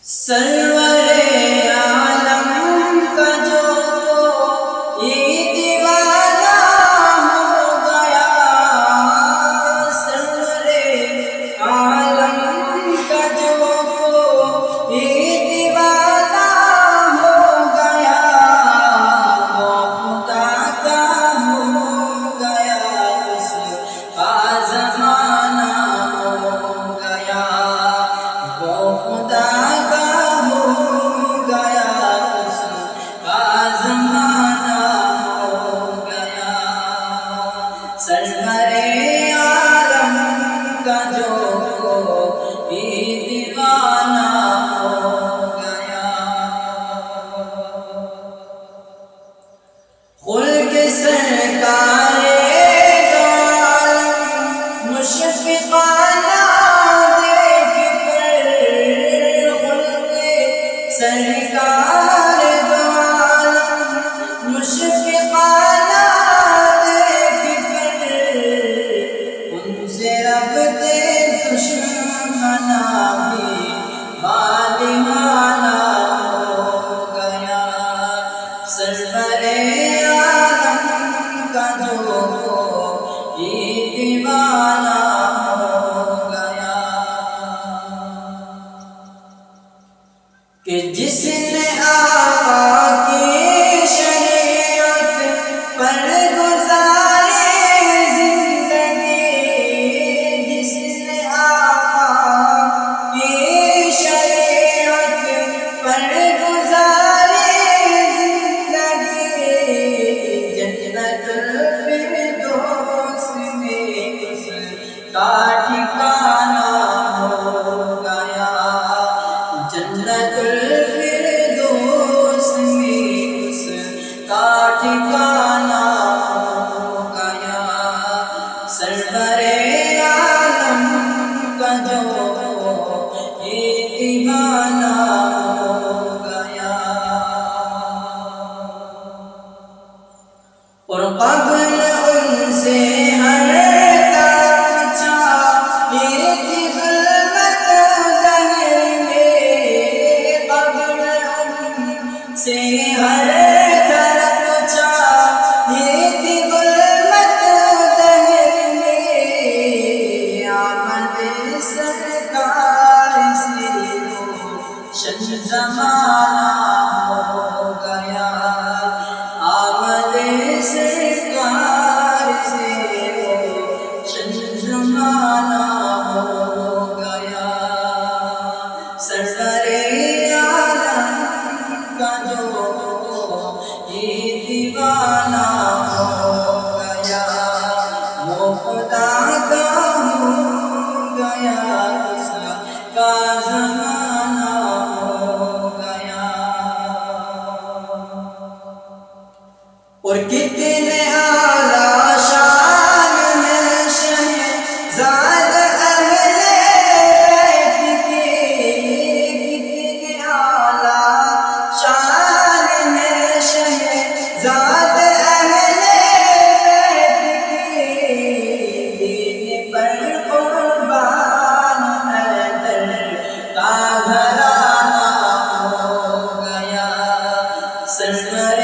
سرور عالم کا جو یہ دیوانہ ہو گیا، سرور عالم کا جو یہ دیوانہ ہو گیا، وہ خدا کا ہو گیا، اس کا زمانہ ہو گیا، وہ خدا سرور عالم کا جو یہ دیوانہ ہو گیا۔ خلق سرکار دو عالم مشفقانہ دیکھ کر، خلق سرکار دو عالم مشفقانہ رب دے دشمنا بھی بالغانہ ہو گیا، سرور عالم کا جو یہ دیوانہ ہو گیا، کہ جس نے آقا کی شریعت پر کا ٹھکانہ ہو گیا، جنت الفردوس میں اس کا ٹھکانہ ہو گیا، سرور عالم کا جو یہ دیوانہ ہو گیا۔ اور قبل ان سے ہر سے ہر طرف چھائی تھی ظلمت دہر میں، آمد سرکار سے روشن زمانہ ہو گیا، آمد سرکار سے روشن زمانہ ہو گیا، سرور کا جو یہ دیوانہ ہو گیا، وہ خدا کا ہو گیا، اس کا زمانہ ہو گیا۔ اور کتنے اعلیٰ شان ہے شہزاد اہل بیت کے، کتنے اعلیٰ شان ہے شہزاد اہل بیت کے، دین پر قربان حیدر کا گھرانہ ہو گیا، سرور